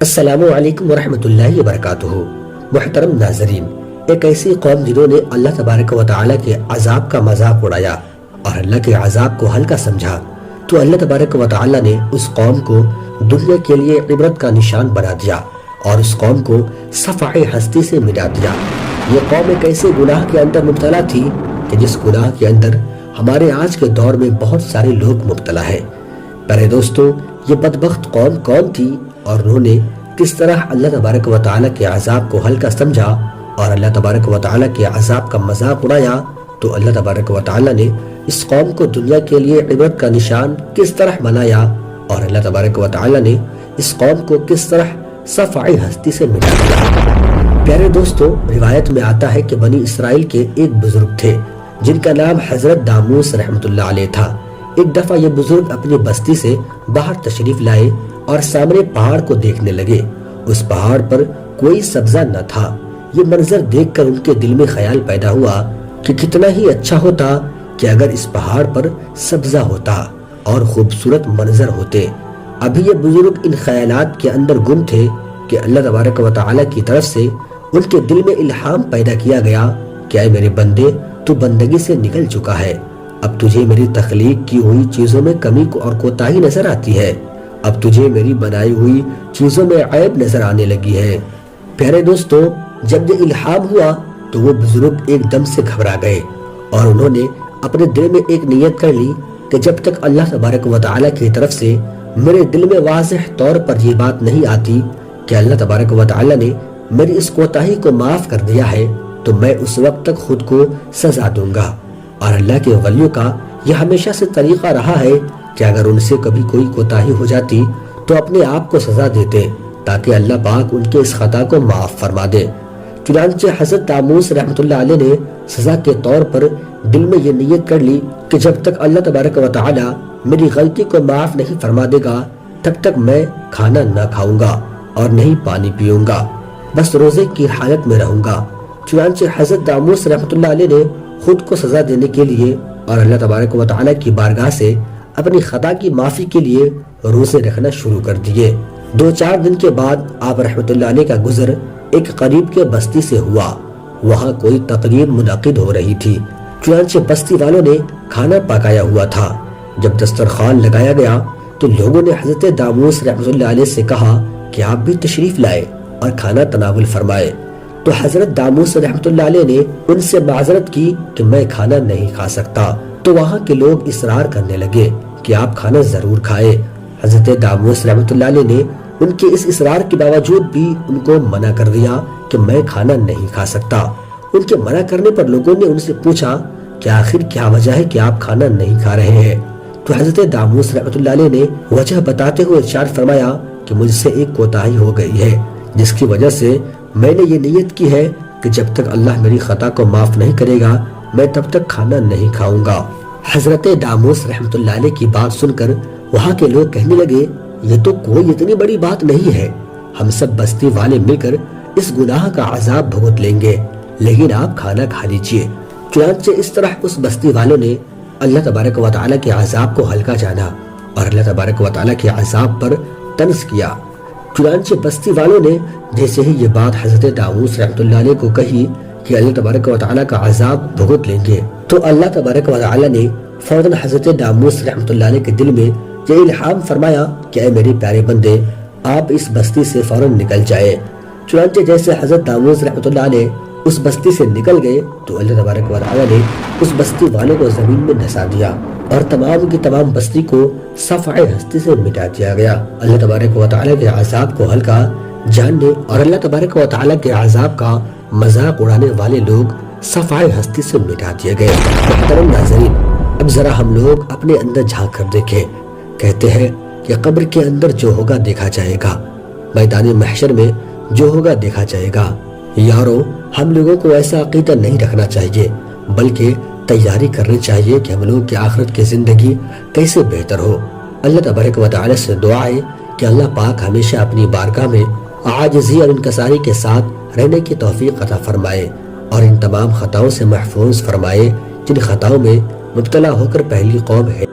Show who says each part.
Speaker 1: السلام علیکم ورحمۃ اللہ وبرکاتہ۔ محترم ناظرین، ایک ایسی قوم جنہوں نے اللہ تبارک و تعالیٰ کے عذاب کا مذاق اڑایا اور اللہ کے عذاب کو ہلکا سمجھا، تو اللہ تبارک و تعالیٰ نے اس قوم کو دنیا کے لیے عبرت کا نشان بنا دیا اور اس قوم کو صفحہ ہستی سے مٹا دیا۔ یہ قوم ایک ایسے گناہ کے اندر مبتلا تھی کہ جس گناہ کے اندر ہمارے آج کے دور میں بہت سارے لوگ مبتلا ہیں۔ پیارے دوستو، یہ بدبخت قوم کون تھی اور انہوں نے کس طرح اللہ تبارک و تعالیٰ کے عذاب کو ہلکا سمجھا اور اللہ تبارک و تعالیٰ کے عذاب کا مذاق اڑایا؟ تو اللہ تبارک و تعالیٰ نے اس قوم کو دنیا کے لیے عبرت کا نشان کس طرح بنایا اور اللہ تبارک و تعالیٰ نے اس قوم کو کس طرح صفحہ ہستی سے مٹا دیا۔ پیارے دوستو، روایت میں آتا ہے کہ بنی اسرائیل کے ایک بزرگ تھے جن کا نام حضرت داموس رحمۃ اللہ علیہ تھا۔ ایک دفعہ یہ بزرگ اپنی بستی سے باہر تشریف لائے اور سامنے پہاڑ کو دیکھنے لگے۔ اس پہاڑ پر کوئی سبزہ نہ تھا۔ یہ منظر دیکھ کر ان کے دل میں خیال پیدا ہوا کہ کتنا ہی اچھا ہوتا کہ اگر اس پہاڑ پر سبزہ ہوتا اور خوبصورت منظر ہوتے۔ ابھی یہ بزرگ ان خیالات کے اندر گم تھے کہ اللہ تبارک و تعالیٰ کی طرف سے ان کے دل میں الہام پیدا کیا گیا کہ اے میرے بندے، تو بندگی سے نکل چکا ہے، اب تجھے میری تخلیق کی ہوئی چیزوں میں کمی اور کوتاہی نظر آتی ہے، اب تجھے میری بنائی ہوئی چیزوں میں عیب نظر آنے لگی ہے۔ پیارے دوستو، جب یہ الہام ہوا تو وہ بزرگ ایک دم سے گھبرا گئے اور انہوں نے اپنے دل میں ایک نیت کر لی کہ جب تک اللہ تبارک و تعالیٰ کی طرف سے میرے دل میں واضح طور پر یہ بات نہیں آتی کہ اللہ تبارک و تعالیٰ نے میری اس کوتاہی کو معاف کر دیا ہے، تو میں اس وقت تک خود کو سزا دوں گا۔ اور اللہ کے ولیوں کا یہ ہمیشہ سے طریقہ رہا ہے کہ اگر ان سے کبھی کوئی کوتاہی ہو جاتی تو اپنے آپ کو سزا دیتے تاکہ اللہ پاک ان کے اس خطا کو معاف فرما دے۔ چنانچہ حضرت داموس رحمۃ اللہ علیہ نے سزا کے طور پر دل میں یہ نیت کر لی کہ جب تک اللہ تبارک و تعالی میری غلطی کو معاف نہیں فرما دے گا تب تک میں کھانا نہ کھاؤں گا اور نہیں پانی پیوں گا، بس روزے کی حالت میں رہوں گا۔ چنانچہ حضرت داموس رحمۃ اللہ علیہ نے خود کو سزا دینے کے لیے اور اللہ تبارک و تعالی کی بارگاہ سے اپنی خطا کی معافی کے لیے روزے رکھنا شروع کر دیے۔ 2-4 دن کے بعد آپ رحمۃ اللہ علیہ کا گزر ایک قریب کے بستی سے ہوا۔ وہاں کوئی تقریب منعقد ہو رہی تھی، چنانچہ بستی والوں نے کھانا پکایا ہوا تھا۔ جب دسترخوان لگایا گیا تو لوگوں نے حضرت داموس رحمۃ اللہ علیہ سے کہا کہ آپ بھی تشریف لائے اور کھانا تناول فرمائے۔ تو حضرت داموس رحمۃ اللہ علیہ نے ان سے معذرت کی کہ میں کھانا نہیں کھا سکتا۔ تو وہاں کے لوگ اصرار کرنے لگے کہ آپ کھانا ضرور کھائے۔ حضرت داموس رحمۃ اللہ علیہ نے ان کے اس اصرار کے باوجود بھی ان کو منع کر دیا کہ میں کھانا نہیں کھا سکتا۔ ان کے منع کرنے پر لوگوں نے ان سے پوچھا کہ آخر کیا وجہ ہے کہ آپ کھانا نہیں کھا رہے ہیں؟ تو حضرت داموس رحمۃ اللہ علیہ نے وجہ بتاتے ہوئے ارشاد فرمایا کہ مجھ سے ایک کوتاہی ہو گئی ہے، جس کی وجہ سے میں نے یہ نیت کی ہے کہ جب تک اللہ میری خطا کو معاف نہیں کرے گا میں تب تک کھانا نہیں کھاؤں گا۔ حضرت داموس رحمۃ اللہ علیہ کی بات سن کر وہاں کے لوگ کہنے لگے، یہ تو کوئی اتنی بڑی بات نہیں ہے، ہم سب بستی والے مل کر اس گناہ کا عذاب بھگت لیں گے، لیکن آپ کھانا کھا لیجئے۔ چنانچہ اس طرح اس بستی والوں نے اللہ تبارک و تعالیٰ کے عذاب کو ہلکا جانا اور اللہ تبارک و تعالیٰ کے عذاب پر طنز کیا۔ چنانچہ بستی والوں نے جیسے ہی یہ بات حضرت داموس رحمۃ اللہ علیہ کو کہی کہ اللہ تبارک و تعالیٰ کا عذاب بھگت لیں گے، تو اللہ تبارک و تعالیٰ نے فوراً حضرت داموس رحمۃ اللہ علیہ کے دل میں یہ الہام فرمایا کہ اے میرے پیارے بندے، آپ اس بستی سے فوراً نکل جائے۔ چنانچہ جیسے حضرت داموس رحمۃ اللہ علیہ اس بستی سے نکل گئے تو اللہ تبارک و تعالیٰ نے اس بستی والوں کو زمین میں دھسا دیا اور تمام کی تمام بستی کو صفحہ ہستی سے مٹا دیا گیا۔ اللہ تبارک و تعالیٰ کے عذاب کو ہلکا جاننے اور اللہ تبارک و تعالیٰ کے عذاب کا مذاق اڑانے والے لوگ صفحہ ہستی سے مٹا دیے گئے۔ محترم ناظرین، اب ذرا ہم لوگ اپنے اندر جھانک کر دیکھیں۔ کہتے ہیں کہ قبر کے اندر جو ہوگا دیکھا جائے گا، میدان محشر میں جو ہوگا دیکھا جائے گا۔ یارو، ہم لوگوں کو ایسا عقیدہ نہیں رکھنا چاہیے، بلکہ تیاری کرنی چاہیے کہ ہم لوگ کی آخرت کی زندگی کیسے بہتر ہو۔ اللہ تبارک و تعالی سے دعا ہے کہ اللہ پاک ہمیشہ اپنی بارگاہ میں عاجزی اور انکساری کے ساتھ رہنے کی توفیق عطا فرمائے اور ان تمام خطاؤں سے محفوظ فرمائے جن خطاؤں میں مبتلا ہو کر پہلی قوم ہے۔